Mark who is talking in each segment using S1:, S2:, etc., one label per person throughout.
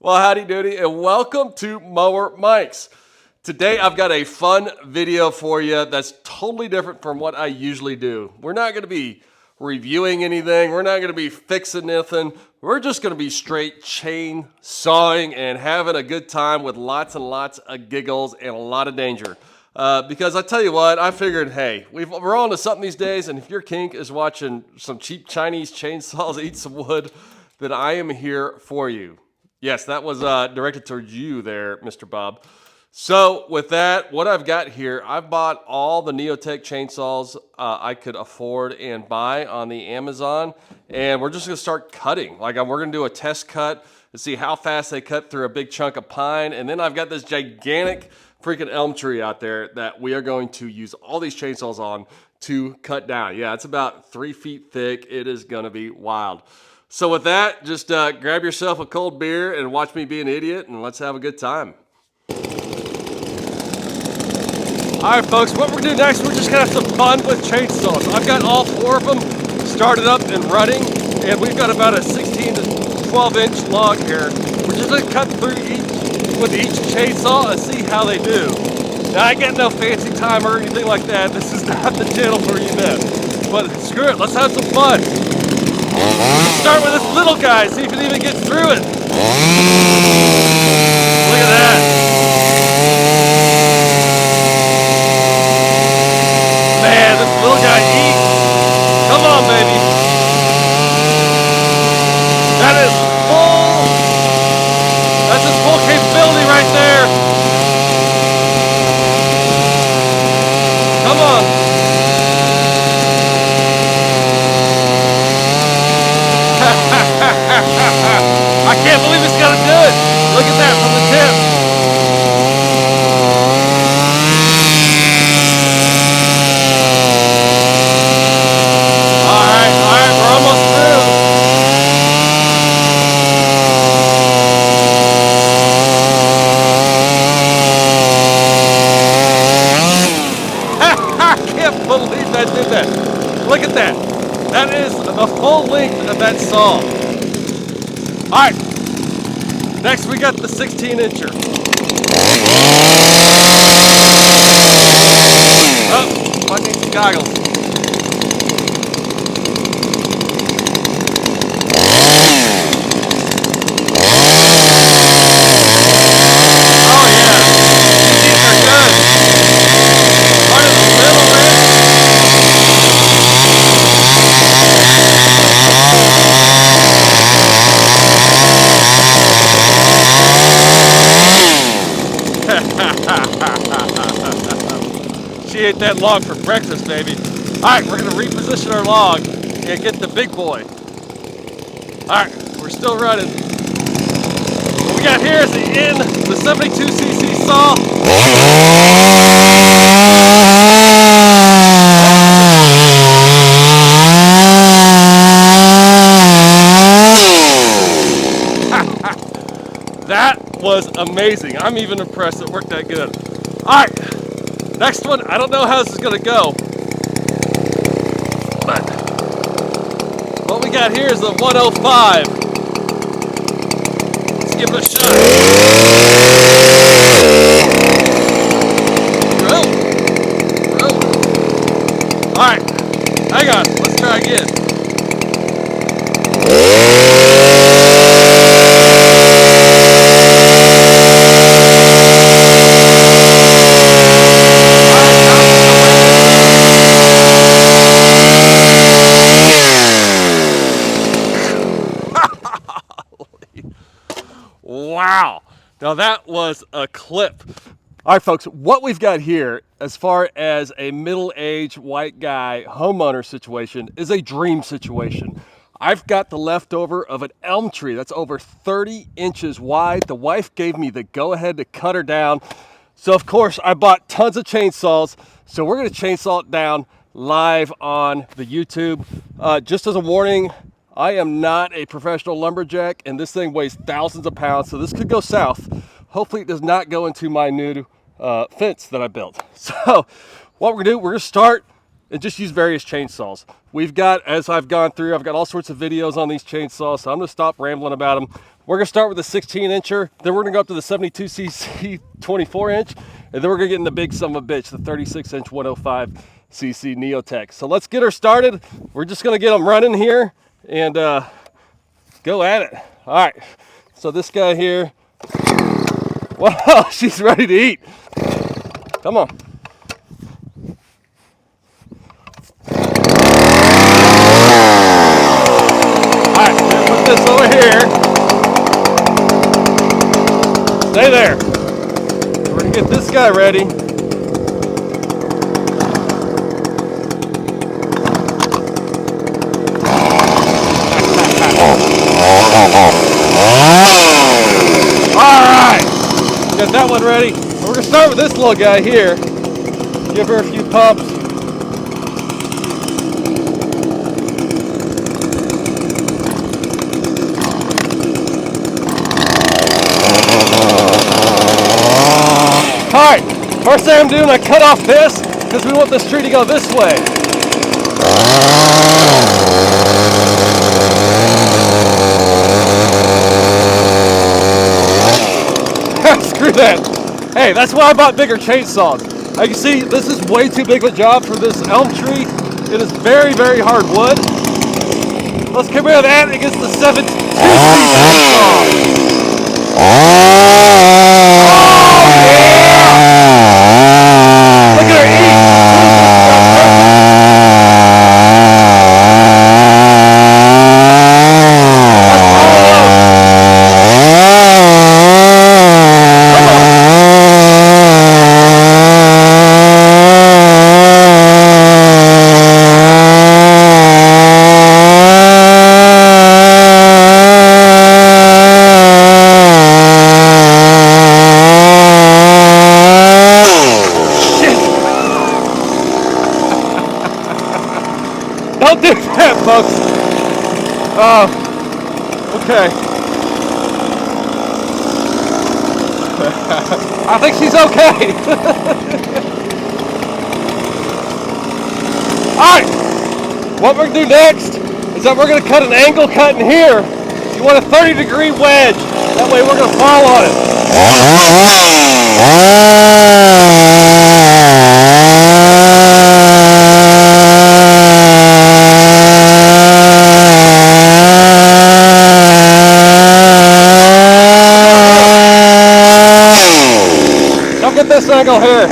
S1: Well, howdy doody, and welcome to Mower Mike's. Today I've got a fun video for you that's totally different from what I usually do. We're not going to be reviewing anything. We're not going to be fixing nothing. We're just going to be straight chain sawing and having a good time with lots and lots of giggles and a lot of danger. Because I tell you what, I figured, hey, we're on to something these days, and if your kink is watching some cheap Chinese chainsaws eat some wood, then I am here for you. Yes, that was directed towards you there, Mr. Bob. So with that, what I've got here, I've bought all the NEOTEC chainsaws I could afford and buy on the Amazon, and we're just going to start cutting. We're going to do a test cut to see how fast they cut through a big chunk of pine, and then I've got this gigantic freaking elm tree out there that we are going to use all these chainsaws on to cut down. Yeah, it's about 3 feet thick. It is going to be wild. So with that, just grab yourself a cold beer and watch me be an idiot, and let's have a good time. All right, folks, what we're going to do next, we're just going to have some fun with chainsaws. I've got all 4 of them started up and running, and we've got about a 16 to 12-inch log here. We're just going to cut through with each chainsaw and see how they do. Now, I got no fancy timer or anything like that. This is not the channel for you then. But screw it, let's have some fun. Start with this little guy, see if it even gets through it. Look at that. Man, this little guy eats. Come on, baby. That is full. That's his full capability right there. Come on. I can't believe it's gonna do it. Look at that from the tip. All right, we're almost through. I can't believe that did that. Look at that. That is the full length of that saw. All right, next we got the 16-incher. Oh, I need some goggles. Oh yeah, these are good. Part of the little red. She ate that log for breakfast, baby. All right, we're gonna reposition our log and get the big boy. All right, we're still running. What we got here is the 72cc saw. That was amazing. I'm even impressed it worked that good. All right, next one. I don't know how this is gonna go, but what we got here is a 105. Let's give it a shot. All right, hang on. Let's try again. Wow, now that was a clip. All right, folks, what we've got here as far as a middle-aged white guy homeowner situation is a dream situation. I've got the leftover of an elm tree that's over 30 inches wide. The wife gave me the go-ahead to cut her down. So, of course, I bought tons of chainsaws. So we're going to chainsaw it down live on the YouTube. Just as a warning, I am not a professional lumberjack, and this thing weighs thousands of pounds, so this could go south. Hopefully it does not go into my new fence that I built. So what we're gonna do, we're gonna start and just use various chainsaws. We've got, as I've gone through, I've got all sorts of videos on these chainsaws, so I'm gonna stop rambling about them. We're gonna start with the 16 incher, then we're gonna go up to the 72cc 24 inch, and then we're gonna get in the big son of a bitch, the 36 inch 105cc NEOTEC. So let's get her started. We're just gonna get them running here and go at it. All right, so this guy here, wow, she's ready to eat. Come on. All right, we're gonna put this over here. Stay there. We're gonna get this guy ready. Alright, got that one ready. We're gonna start with this little guy here. Give her a few pumps. Alright, first thing I'm doing, I cut off this because we want this tree to go this way. Screw that. Hey, that's why I bought bigger chainsaws. As you can see, this is way too big of a job for this elm tree. It is very, very hard wood. Let's get rid of that against the 7 chainsaw. Look at her eat. Don't do that, folks. Okay. I think she's okay. Alright. What we're going to do next is that we're going to cut an angle cut in here. You want a 30-degree wedge. That way we're going to fall on it. Get this angle here.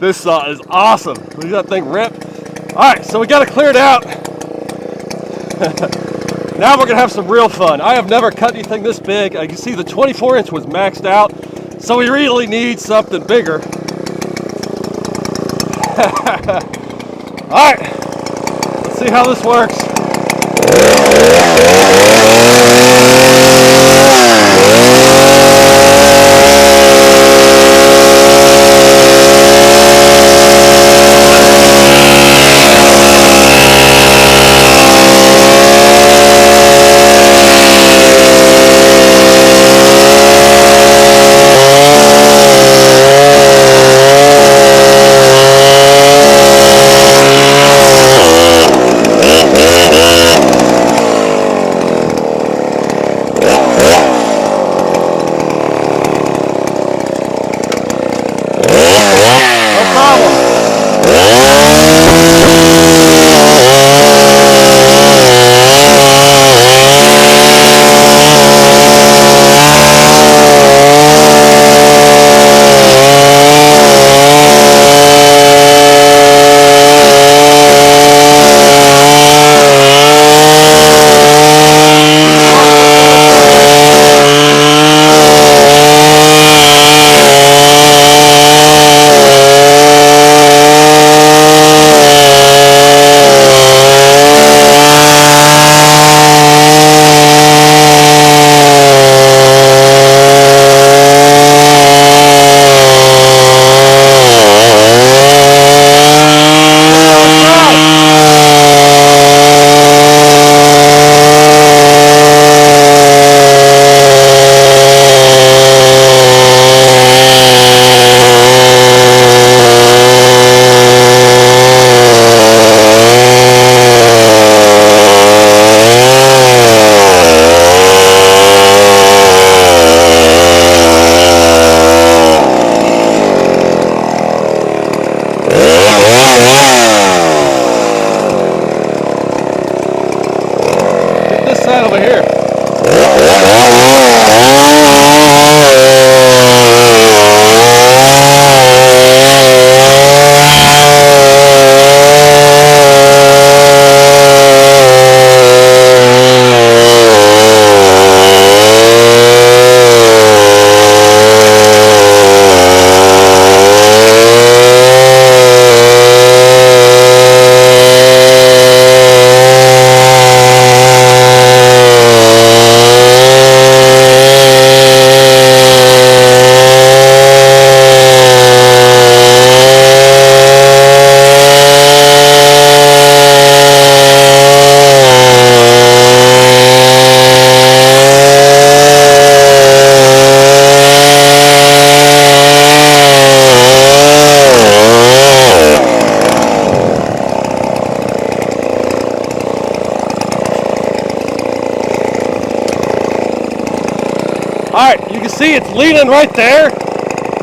S1: This saw is awesome. Look at that thing rip. All right, so we got to clear it out. Now we're gonna have some real fun. I have never cut anything this big. You can see the 24 inch was maxed out, so we really need something bigger. All right, let's see how this works. right, you can see it's leaning right there.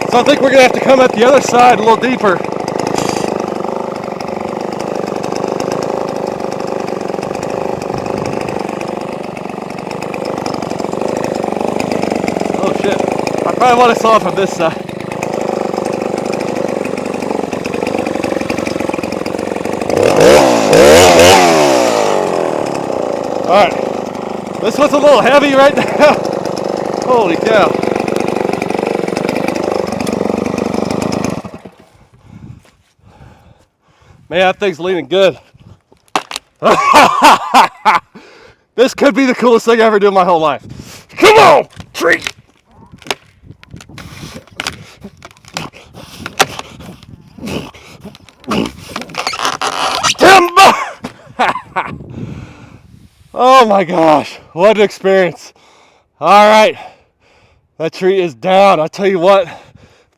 S1: So I think we're gonna have to come at the other side a little deeper. Oh shit, I probably want to saw from this side. All right, this one's a little heavy right now. Holy cow. Man, that thing's leaning good. This could be the coolest thing I ever do in my whole life. Come on, tree. Oh my gosh, what an experience. All right, that tree is down. I'll tell you what,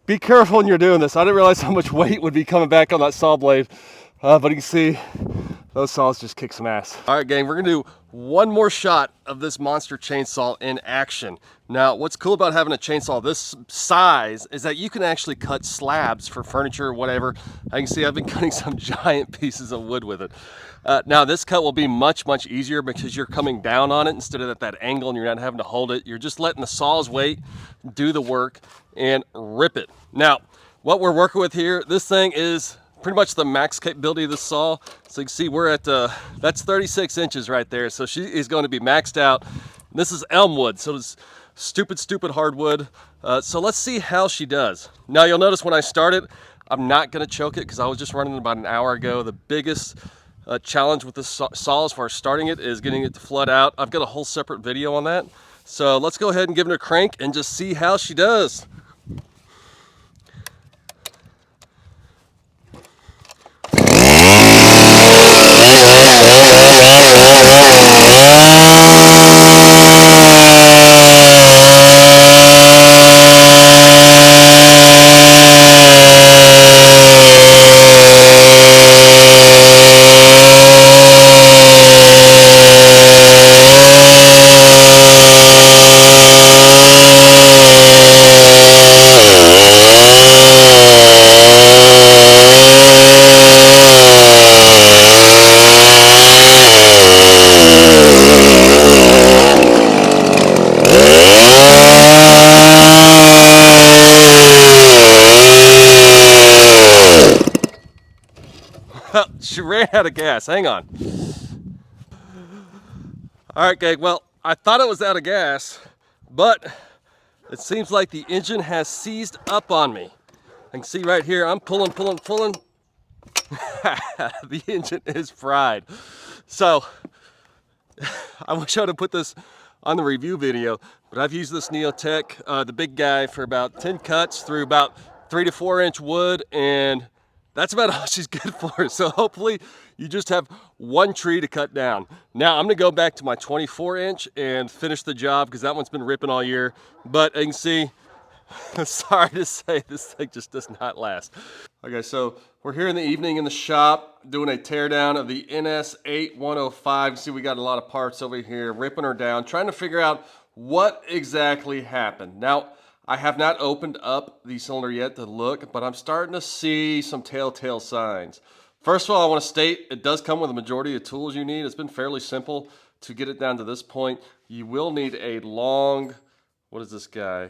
S1: be careful when you're doing this. I didn't realize how much weight would be coming back on that saw blade, but you can see those saws just kick some ass. All right, gang, we're gonna do one more shot of this monster chainsaw in action. Now, what's cool about having a chainsaw this size is that you can actually cut slabs for furniture or whatever. I can see I've been cutting some giant pieces of wood with it. Now, this cut will be much, much easier because you're coming down on it instead of at that angle and you're not having to hold it. You're just letting the saw's weight do the work and rip it. Now, what we're working with here, this thing is pretty much the max capability of the saw. So you can see we're at, that's 36 inches right there. So she is going to be maxed out. This is elm wood, so it's stupid hardwood. So let's see how she does. Now you'll notice when I started, I'm not gonna choke it because I was just running about an hour ago. The biggest challenge with this saw as far as starting it is getting it to flood out. I've got a whole separate video on that. So let's go ahead and give it a crank and just see how she does. She ran out of gas. Hang on. All right, gang. Well, I thought it was out of gas, but it seems like the engine has seized up on me. I can see right here, I'm pulling. The engine is fried. So I wish I would have put this on the review video, but I've used this NEOTEC, the big guy, for about 10 cuts through about 3 to 4 inch wood, and that's about all she's good for. So hopefully you just have one tree to cut down. Now I'm gonna go back to my 24 inch and finish the job because that one's been ripping all year. But you can see, sorry to say, this thing just does not last. Okay, so we're here in the evening in the shop doing a teardown of the NS8105. You see we got a lot of parts over here, ripping her down, trying to figure out what exactly happened. Now, I have not opened up the cylinder yet to look, but I'm starting to see some telltale signs. First of all, I want to state it does come with a majority of tools you need. It's been fairly simple to get it down to this point. You will need a long, what is this guy,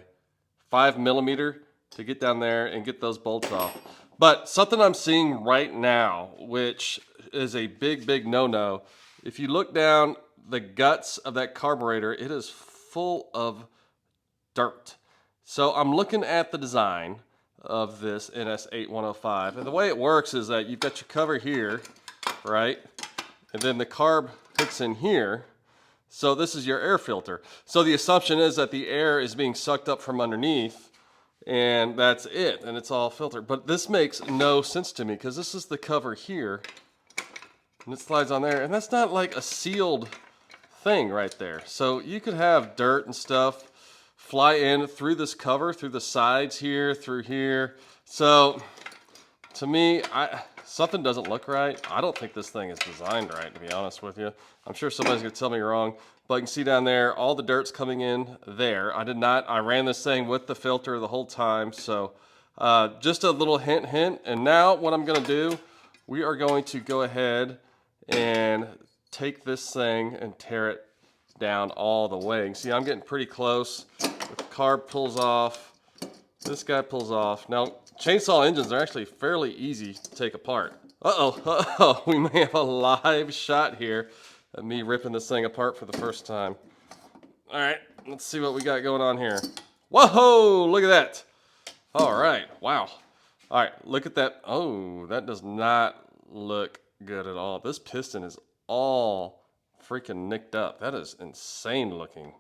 S1: 5mm to get down there and get those bolts off. But something I'm seeing right now, which is a big no-no, if you look down the guts of that carburetor, it is full of dirt. So I'm looking at the design of this NS8105, and the way it works is that you've got your cover here, right? And then the carb hooks in here. So this is your air filter. So the assumption is that the air is being sucked up from underneath, and that's it, and it's all filtered. But this makes no sense to me because this is the cover here, and it slides on there, and that's not like a sealed thing right there. So you could have dirt and stuff fly in through this cover, through the sides here, through here. So to me, something doesn't look right. I don't think this thing is designed right, to be honest with you. I'm sure somebody's gonna tell me wrong, but you can see down there, all the dirt's coming in there. I ran this thing with the filter the whole time, so just a little hint. And now what I'm gonna do, we are going to go ahead and take this thing and tear it down all the way. You can see I'm getting pretty close. The carb pulls off, this guy pulls off. Now, chainsaw engines are actually fairly easy to take apart. Uh-oh, we may have a live shot here of me ripping this thing apart for the first time. All right, let's see what we got going on here. Whoa, look at that. All right, wow. All right, look at that. Oh, that does not look good at all. This piston is all freaking nicked up. That is insane looking.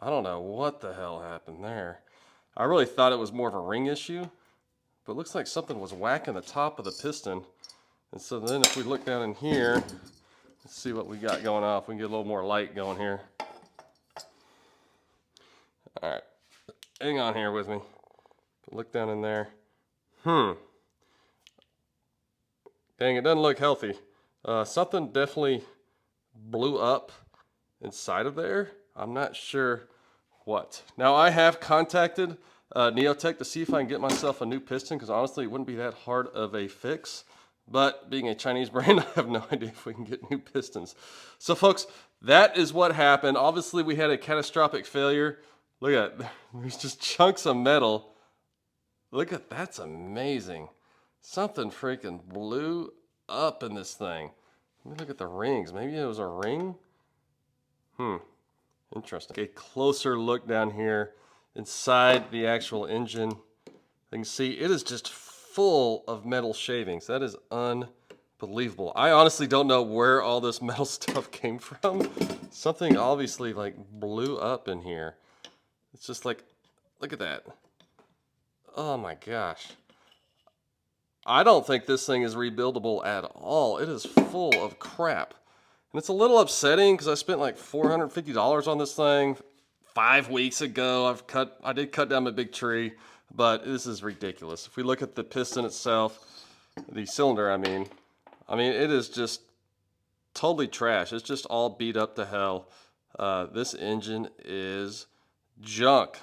S1: I don't know what the hell happened there. I really thought it was more of a ring issue, but it looks like something was whacking the top of the piston. And so then if we look down in here, let's see what we got going off. We can get a little more light going here. All right, hang on here with me. Look down in there. Dang, it doesn't look healthy. Something definitely blew up inside of there. I'm not sure what. Now I have contacted NEOTEC to see if I can get myself a new piston, because honestly it wouldn't be that hard of a fix. But being a Chinese brand, I have no idea if we can get new pistons. So folks, that is what happened. Obviously we had a catastrophic failure. Look at that. There's just chunks of metal. Look at that's amazing. Something freaking blew up in this thing. Let me look at the rings. Maybe it was a ring? Interesting. A closer look down here inside the actual engine. You can see it is just full of metal shavings. That is unbelievable. I honestly don't know where all this metal stuff came from. Something obviously like blew up in here. It's just like, look at that. Oh my gosh. I don't think this thing is rebuildable at all. It is full of crap. And it's a little upsetting because I spent like $450 on this thing 5 weeks ago. I did cut down a big tree, but this is ridiculous. If we look at the piston itself, the cylinder, I mean, it is just totally trash. It's just all beat up to hell. This engine is junk.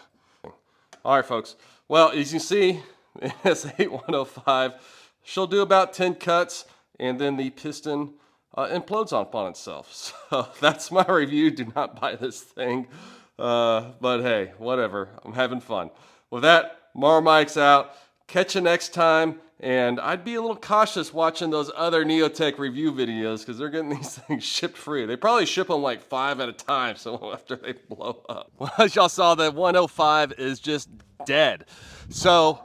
S1: All right, folks. Well, as you see, NS8105, she'll do about 10 cuts, and then the piston implodes upon itself. So that's my review. Do not buy this thing. But hey, whatever. I'm having fun. With that, Mower Mike's out. Catch you next time. And I'd be a little cautious watching those other NEOTEC review videos because they're getting these things shipped free. They probably ship them like 5 at a time, so after they blow up. Well, as y'all saw, the 105 is just dead. So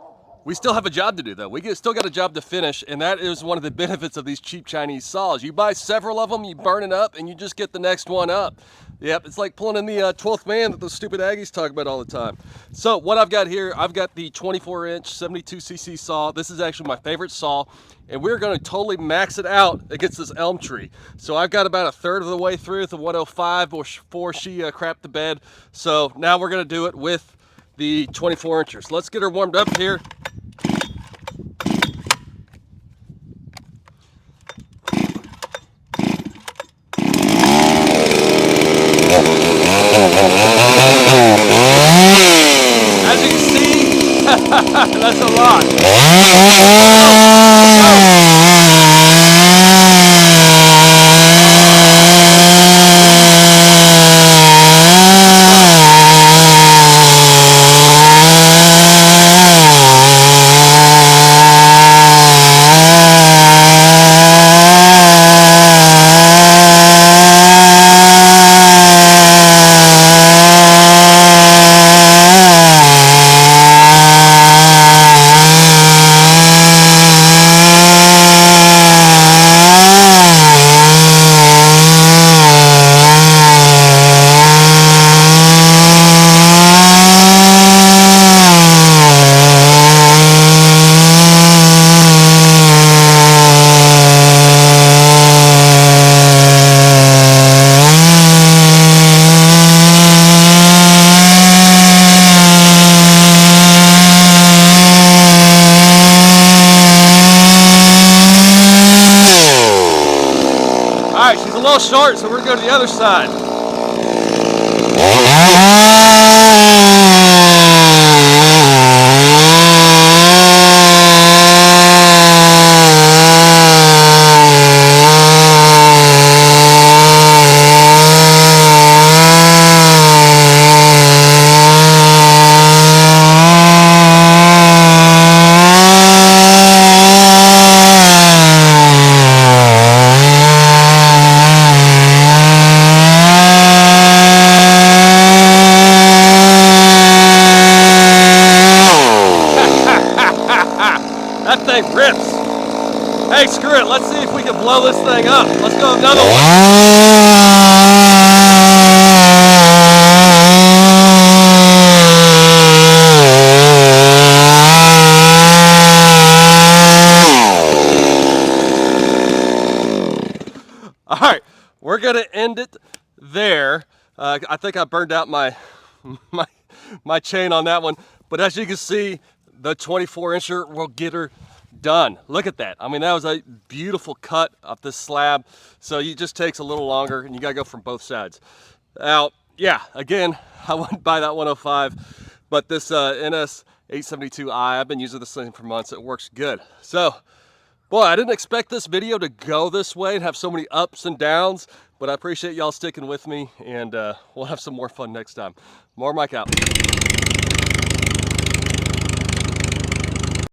S1: we still have a job to do, though. Still got a job to finish, and that is one of the benefits of these cheap Chinese saws. You buy several of them, you burn it up, and you just get the next one up. Yep, it's like pulling in the 12th man that those stupid Aggies talk about all the time. So what I've got here, I've got the 24-inch 72cc saw. This is actually my favorite saw, and we're going to totally max it out against this elm tree. So I've got about a third of the way through with the 105 before she crapped the bed. So now we're going to do it with the 24-inchers. Let's get her warmed up here. As you can see, that's a lot. All right, she's a little short, so we're gonna go to the other side. That thing rips. Hey, screw it. Let's see if we can blow this thing up. Let's go another one. All right, we're gonna end it there. I think I burned out my chain on that one, but as you can see, the 24-incher will get her done. Look at that. I mean, that was a beautiful cut off this slab. So it just takes a little longer, and you gotta go from both sides. Now, yeah, again, I wouldn't buy that 105, but this NS872I, I've been using this thing for months. It works good. So, boy, I didn't expect this video to go this way and have so many ups and downs, but I appreciate y'all sticking with me, and we'll have some more fun next time. Mower Mike out.